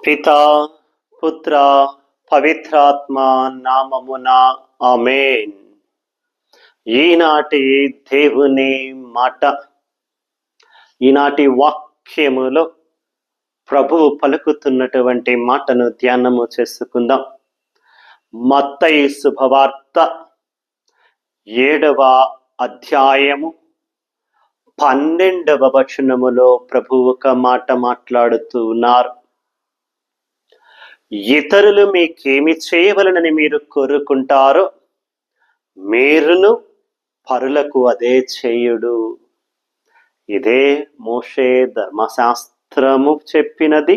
పితా పుత్ర పవిత్రాత్మ నామమున ఆమేన్. ఈనాటి దేవుని మాట, ఈనాటి వాక్యములో ప్రభువు పలుకుతున్నటువంటి మాటను ధ్యానము చేసుకుందాం. మత్తయి శుభవార్త 7వ అధ్యాయము 12వ వచనములో ప్రభువు ఒక మాట మాట్లాడుతూ ఉన్నారు. ఇతరులు మీకేమి చేయవలనని మీరు కోరుకుంటారో మీరును పరులకు అదే చేయుడు. ఇదే మోషే ధర్మశాస్త్రము చెప్పినది,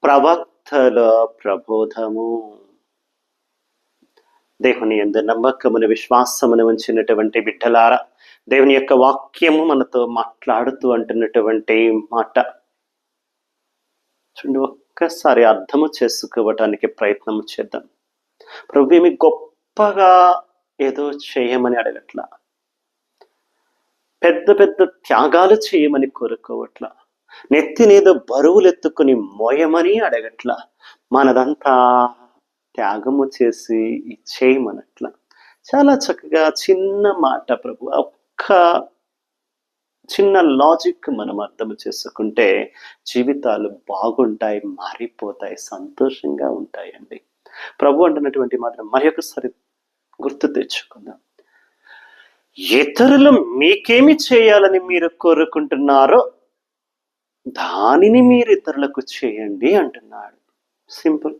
ప్రవక్తల ప్రబోధము. దేవుని యందు నమ్మకమును విశ్వాసమును ఉంచినటువంటి బిడ్డలారా, దేవుని యొక్క వాక్యము మనతో మాట్లాడుతూ అంటున్నటువంటి మాట చూడండి, ఒక్కసారి అర్థము చేసుకోవటానికి ప్రయత్నం చేద్దాం. ప్రభు ఏమి గొప్పగా ఏదో చేయమని అడగట్లా, పెద్ద పెద్ద త్యాగాలు చేయమని కోరుకోవట్లా, నెత్తినేదో బరువులు ఎత్తుకుని మోయమని అడగట్లా, మనదంతా త్యాగము చేసి చేయమనట్లా. చాలా చక్కగా చిన్న మాట ప్రభు. ఒక్క చిన్న లాజిక్ మనం అర్థం చేసుకుంటే జీవితాలు బాగుంటాయి, మారిపోతాయి, సంతోషంగా ఉంటాయండి. ప్రభు అంటున్నటువంటి మాత్రం మరి ఒకసారి గుర్తు తెచ్చుకుందాం. ఇతరులు మీకేమి చేయాలని మీరు కోరుకుంటున్నారో దానిని మీరు ఇతరులకు చేయండి అంటున్నాడు. సింపుల్,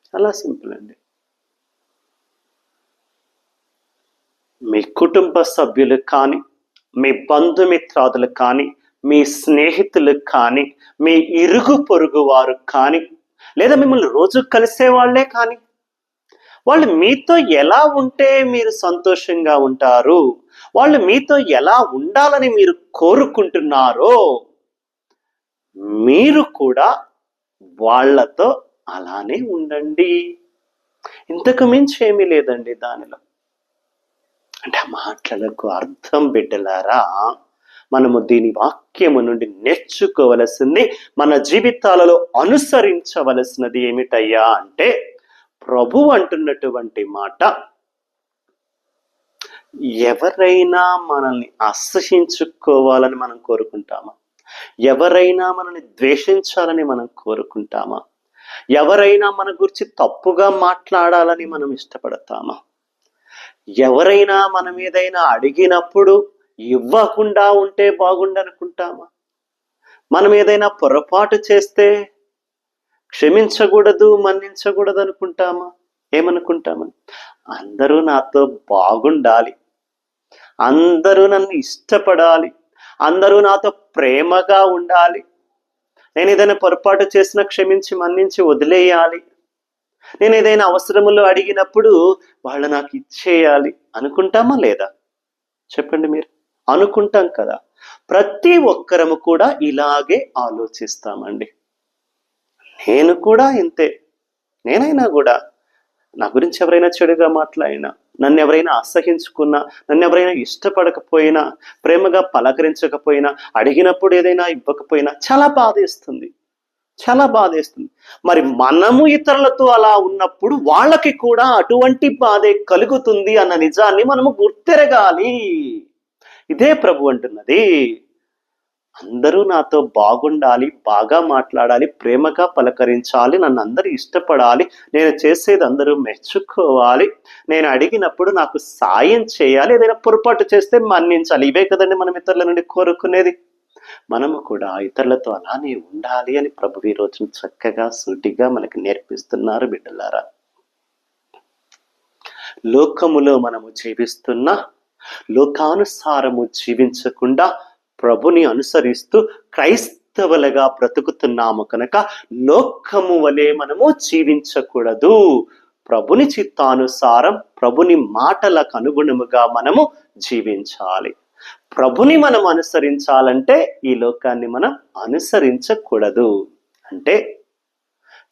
చాలా సింపుల్ అండి. మీ కుటుంబ సభ్యులు కానీ, మీ బంధుమిత్రాదులు కానీ, మీ స్నేహితులు కానీ, మీ ఇరుగు పొరుగు వారు కానీ, లేదా మిమ్మల్ని రోజు కలిసే వాళ్ళే కానీ, వాళ్ళు మీతో ఎలా ఉంటే మీరు సంతోషంగా ఉంటారు, వాళ్ళు మీతో ఎలా ఉండాలని మీరు కోరుకుంటున్నారో మీరు కూడా వాళ్ళతో అలానే ఉండండి. ఇంతకు మించి ఏమీ లేదండి దానిలో. అంటే ఆ మాటలకు అర్థం బిడ్డలారా, మనము దీని వాక్యము నుండి నేర్చుకోవలసింది, మన జీవితాలలో అనుసరించవలసినది ఏమిటయ్యా అంటే, ప్రభు అంటున్నటువంటి మాట, ఎవరైనా మనల్ని అసహ్యించుకోవాలని మనం కోరుకుంటామా? ఎవరైనా మనల్ని ద్వేషించాలని మనం కోరుకుంటామా? ఎవరైనా మన గురించి తప్పుగా మాట్లాడాలని మనం ఇష్టపడతామా? ఎవరైనా మనం ఏదైనా అడిగినప్పుడు ఇవ్వకుండా ఉంటే బాగుండనుకుంటామా? మనం ఏదైనా పొరపాటు చేస్తే క్షమించకూడదు, మన్నించకూడదు అనుకుంటామా? ఏమనుకుంటామని? అందరూ నాతో బాగుండాలి, అందరూ నన్ను ఇష్టపడాలి, అందరూ నాతో ప్రేమగా ఉండాలి, నేను ఏదైనా పొరపాటు చేసినా క్షమించి మన్నించి వదిలేయాలి, నేను ఏదైనా అవసరములు అడిగినప్పుడు వాళ్ళు నాకు ఇచ్చేయాలి అనుకుంటామా లేదా? చెప్పండి మీరు. అనుకుంటాం కదా. ప్రతి ఒక్కరము కూడా ఇలాగే ఆలోచిస్తామండి. నేను కూడా ఇంతే. నేనైనా కూడా నా గురించి ఎవరైనా చెడుగా మాట్లాడినా, నన్ను ఎవరైనా అసహించుకున్నా, నన్ను ఎవరైనా ఇష్టపడకపోయినా, ప్రేమగా పలకరించకపోయినా, అడిగినప్పుడు ఏదైనా ఇవ్వకపోయినా చాలా బాధేస్తుంది, చాలా బాధేస్తుంది. మరి మనము ఇతరులతో అలా ఉన్నప్పుడు వాళ్ళకి కూడా అటువంటి బాధే కలుగుతుంది అన్న నిజాన్ని మనము గుర్తెరగాలి. ఇదే ప్రభు అంటున్నది. అందరూ నాతో బాగుండాలి, బాగా మాట్లాడాలి, ప్రేమగా పలకరించాలి, నన్ను అందరూ ఇష్టపడాలి, నేను చేసేది అందరూ మెచ్చుకోవాలి, నేను అడిగినప్పుడు నాకు సాయం చేయాలి, ఏదైనా పొరపాటు చేస్తే మన్నించాలి. ఇవే కదండి మనం ఇతరుల నుండి కోరుకునేది. మనము కూడా ఇతరులతో అలానే ఉండాలి అని ప్రభు ఈ రోజున చక్కగా సూటిగా మనకి నేర్పిస్తున్నారు బిడ్డలారా. లోకములో మనము జీవిస్తున్న లోకానుసారము జీవించకుండా ప్రభుని అనుసరిస్తూ క్రైస్తవులుగా బ్రతుకుతున్నాము కనుక లోకము వలె మనము జీవించకూడదు. ప్రభుని చిత్తానుసారం, ప్రభుని మాటలకు అనుగుణముగా మనము జీవించాలి. ప్రభుని మనం అనుసరించాలంటే ఈ లోకాన్ని మనం అనుసరించకూడదు. అంటే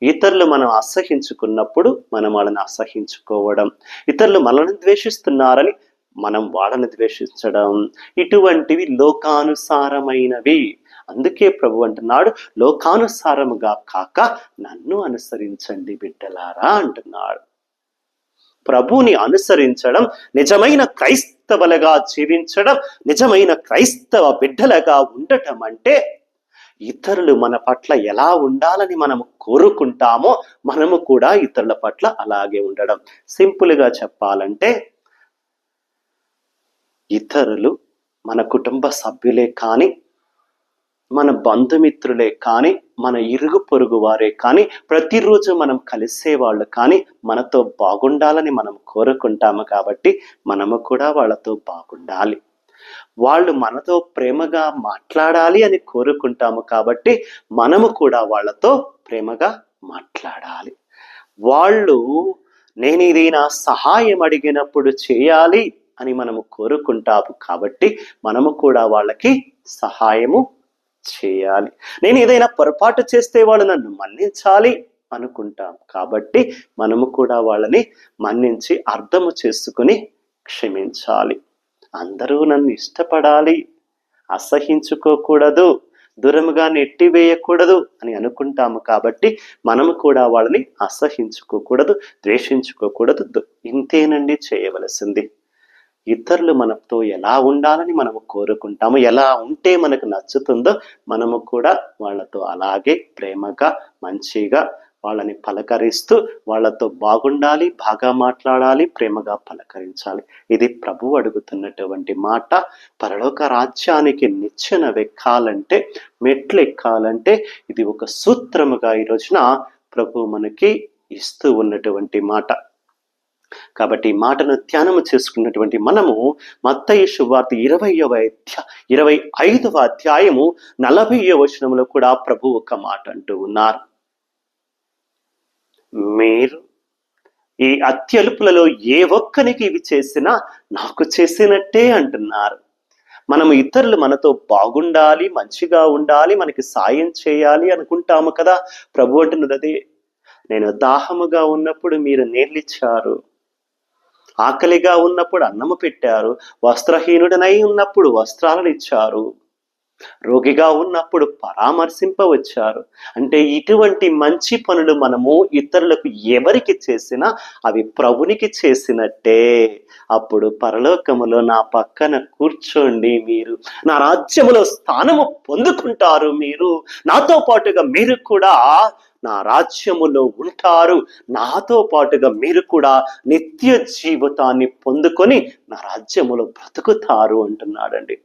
ఇతరులు మనం అసహించుకున్నప్పుడు మనం వాళ్ళని అసహించుకోవడం, ఇతరులు మనల్ని ద్వేషిస్తున్నారని మనం వాళ్ళని ద్వేషించడం, ఇటువంటివి లోకానుసారమైనవి. అందుకే ప్రభు అంటున్నాడు, లోకానుసారముగా కాక నన్ను అనుసరించండి బిడ్డలారా అంటున్నాడు. ప్రభుని అనుసరించడం, నిజమైన క్రైస్తవులుగా జీవించడం, నిజమైన క్రైస్తవ బిడ్డలుగా ఉండటం అంటే ఇతరులు మన పట్ల ఎలా ఉండాలని మనము కోరుకుంటామో మనము కూడా ఇతరుల పట్ల అలాగే ఉండడం. సింపుల్గా చెప్పాలంటే ఇతరులు మన కుటుంబ సభ్యులే కానీ, మన బంధుమిత్రులే కానీ, మన ఇరుగు పొరుగు వారే కానీ, ప్రతిరోజు మనం కలిసే వాళ్ళు కానీ మనతో బాగుండాలని మనం కోరుకుంటాము. కాబట్టి మనము కూడా వాళ్ళతో బాగుండాలి. వాళ్ళు మనతో ప్రేమగా మాట్లాడాలి అని కోరుకుంటాము. కాబట్టి మనము కూడా వాళ్ళతో ప్రేమగా మాట్లాడాలి. వాళ్ళు నేను ఏదైనా సహాయం అడిగినప్పుడు చేయాలి అని మనము కోరుకుంటాము. కాబట్టి మనము కూడా వాళ్ళకి సహాయము చేయాలి. నేను ఏదైనా పొరపాటు చేస్తే వాళ్ళు నన్ను మన్నించాలి అనుకుంటాం. కాబట్టి మనము కూడా వాళ్ళని మన్నించి అర్థము చేసుకుని క్షమించాలి. అందరూ నన్ను ఇష్టపడాలి, అసహించుకోకూడదు, దూరముగా నెట్టివేయకూడదు అని అనుకుంటాము. కాబట్టి మనము కూడా వాళ్ళని అసహించుకోకూడదు, ద్వేషించుకోకూడదు. ఇంతేనండి చేయవలసింది. ఇతరులు మనతో ఎలా ఉండాలని మనము కోరుకుంటాము, ఎలా ఉంటే మనకు నచ్చుతుందో మనము కూడా వాళ్ళతో అలాగే ప్రేమగా మంచిగా వాళ్ళని పలకరిస్తూ వాళ్ళతో బాగుండాలి, బాగా మాట్లాడాలి, ప్రేమగా పలకరించాలి. ఇది ప్రభువు అడుగుతున్నటువంటి మాట. పరలోక రాజ్యానికి నిచ్చెన వెక్కాలంటే, మెట్లు ఎక్కాలంటే ఇది ఒక సూత్రముగా ఈ రోజున ప్రభువు మనకి ఇస్తూ ఉన్నటువంటి మాట. కాబట్టి ఈ మాటను ధ్యానము చేసుకున్నటువంటి మనము మత్తయి సువార్త 25వ అధ్యాయము 40వ వచనంలో కూడా ప్రభు ఒక మాట అంటూ ఉన్నారు. మీరు ఈ అత్యల్పులలో ఏ ఒక్కరికి ఇవి చేసినా నాకు చేసినట్టే అంటున్నారు. మనము ఇతరులు మనతో బాగుండాలి, మంచిగా ఉండాలి, మనకి సాయం చేయాలి అనుకుంటాము కదా. ప్రభు అంటున్నది అదే. నేను దాహముగా ఉన్నప్పుడు మీరు నీళ్ళిచ్చారు, ఆకలిగా ఉన్నప్పుడు అన్నము పెట్టారు, వస్త్రహీనుడనై ఉన్నప్పుడు వస్త్రాలను ఇచ్చారు, రోగిగా ఉన్నప్పుడు పరామర్శింపవచ్చారు. అంటే ఇటువంటి మంచి పనులు మనము ఇతరులకు ఎవరికి చేసినా అవి ప్రభునికి చేసినట్టే. అప్పుడు పరలోకములో నా పక్కన కూర్చోండి, మీరు నా రాజ్యములో స్థానము పొందుకుంటారు. మీరు నాతో పాటుగా మీరు కూడా నా రాజ్యములో ఉంటారు. నాతో పాటుగా మీరు కూడా నిత్య జీవితాన్ని పొందుకొని నా రాజ్యములో బ్రతుకుతారు అంటున్నాడండి.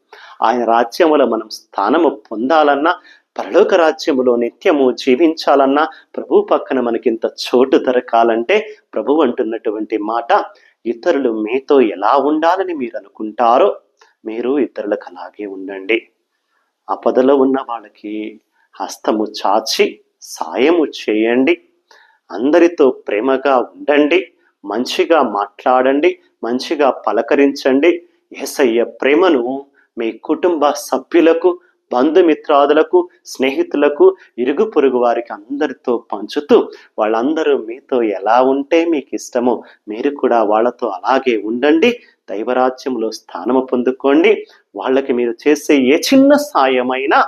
ఆయన రాజ్యములో మనం స్థానము పొందాలన్నా, పరలోక రాజ్యములో నిత్యము జీవించాలన్నా, ప్రభు పక్కన మనకింత చోటు దొరకాలంటే ప్రభు అంటున్నటువంటి మాట, ఇతరులు మీతో ఎలా ఉండాలని మీరు అనుకుంటారో మీరు ఇతరులకు అలాగే ఉండండి. ఆపదలో ఉన్న వాళ్ళకి హస్తము చాచి సాయము చేయండి. అందరితో ప్రేమగా ఉండండి, మంచిగా మాట్లాడండి, మంచిగా పలకరించండి. యేసయ్య ప్రేమను మీ కుటుంబ సభ్యులకు, బంధుమిత్రాదులకు, స్నేహితులకు, ఇరుగు పొరుగు వారికి అందరితో పంచుతూ వాళ్ళందరూ మీతో ఎలా ఉంటే మీకు ఇష్టమో మీరు కూడా వాళ్ళతో అలాగే ఉండండి. దైవరాజ్యంలో స్థానము పొందుకోండి. వాళ్ళకి మీరు చేసే ఏ చిన్న సాయమైనా,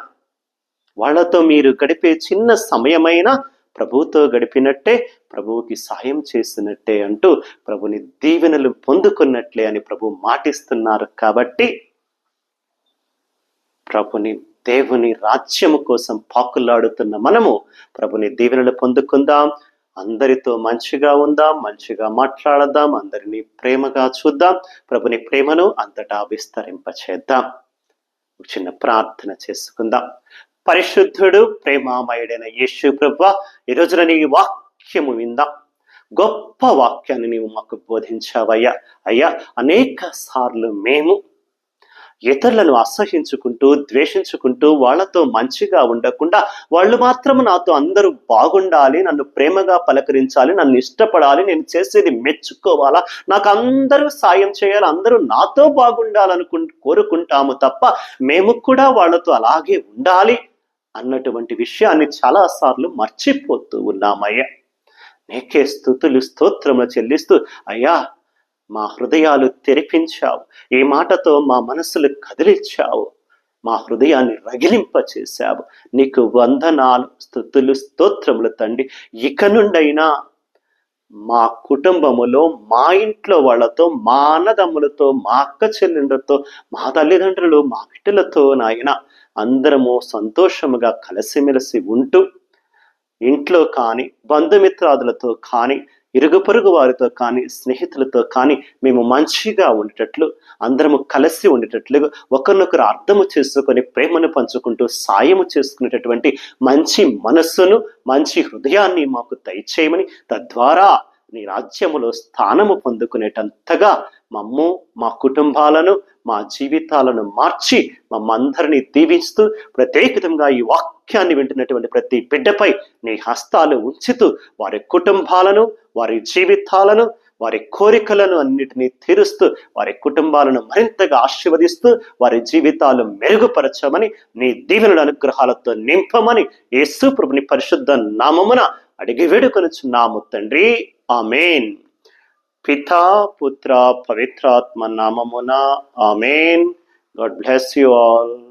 వాళ్ళతో మీరు గడిపే చిన్న సమయమైనా ప్రభువుతో గడిపినట్టే, ప్రభువుకి సాయం చేసినట్టే అంటూ ప్రభుని దీవెనలు పొందుకున్నట్లే అని ప్రభు మాటిస్తున్నారు. కాబట్టి ప్రభుని దేవుని రాజ్యము కోసం పాకులాడుతున్న మనము ప్రభుని దీవెనలు పొందుకుందాం. అందరితో మంచిగా ఉందాం, మంచిగా మాట్లాడదాం, అందరినీ ప్రేమగా చూద్దాం, ప్రభుని ప్రేమను అంతటా విస్తరింపచేద్దాం. చిన్న ప్రార్థన చేసుకుందాం. పరిశుద్ధుడు, ప్రేమామయుడైన యేసు ప్రభువా, ఈ రోజున నీ వాక్యము విందాం. గొప్ప వాక్యాన్ని నీవు మాకు బోధించావయ్యా. అయ్యా, అనేక సార్లు మేము ఇతరులను అసహించుకుంటూ, ద్వేషించుకుంటూ, వాళ్ళతో మంచిగా ఉండకుండా, వాళ్ళు మాత్రం నాతో అందరూ బాగుండాలి, నన్ను ప్రేమగా పలకరించాలి, నన్ను ఇష్టపడాలి, నేను చేసేది మెచ్చుకోవాలా, నాకు అందరూ సాయం చేయాలి, అందరూ నాతో కోరుకుంటాము తప్ప మేము కూడా వాళ్ళతో అలాగే ఉండాలి అన్నటువంటి విషయాన్ని చాలాసార్లు మర్చిపోతూ ఉన్నామయ్యా. నీకే స్తుతులు, స్తోత్రములు చెల్లిస్తూ అయ్యా, మా హృదయాలు తెరిపించావు, ఈ మాటతో మా మనసులు కదిలించావు. మా హృదయాన్ని రగిలింపచేశావు. నీకు వందనాలు, స్తుతులు, స్తోత్రములు తండ్రి. ఇక నుండైనా మా కుటుంబములో, మా ఇంట్లో వాళ్ళతో, మా అన్నదమ్ములతో, మా అక్క చెల్లెండ్రతో, మా తల్లిదండ్రులు, మా బిడ్డలతో నాయన అందరము సంతోషముగా కలిసిమెలిసి ఉంటూ, ఇంట్లో కానీ, బంధుమిత్రాదులతో కానీ, ఇరుగు పొరుగు వారితో కానీ, స్నేహితులతో కానీ మేము మంచిగా ఉండేటట్లు, అందరము కలిసి ఉండేటట్లు, ఒకరినొకరు అర్థము చేసుకొని ప్రేమను పంచుకుంటూ సాయము చేసుకునేటటువంటి మంచి మనస్సును, మంచి హృదయాన్ని మాకు దయచేయమని, తద్వారా నీ రాజ్యములో స్థానము పొందుకునేటంతగా మమ్ము, మా కుటుంబాలను, మా జీవితాలను మార్చి మమ్మందరినీ దీవిస్తూ, ప్రత్యేకంగా ఈ వాక్యాన్ని వింటున్నటువంటి ప్రతి బిడ్డపై నీ హస్తాలు ఉంచుతూ వారి కుటుంబాలను, వారి జీవితాలను, వారి కోరికలను అన్నిటినీ తీరుస్తూ, వారి కుటుంబాలను మరింతగా ఆశీర్వదిస్తూ, వారి జీవితాలు మెరుగుపరచమని, నీ దీవెనల అనుగ్రహాలతో నింపమని యేసు ప్రభుని పరిశుద్ధ నామమున అడిగి వేడుకొనుచున్నాము తండ్రి. ఆమేన్. పితా, పుత్ర, పవిత్రాత్మ నామమున ఆమేన్. God bless you all.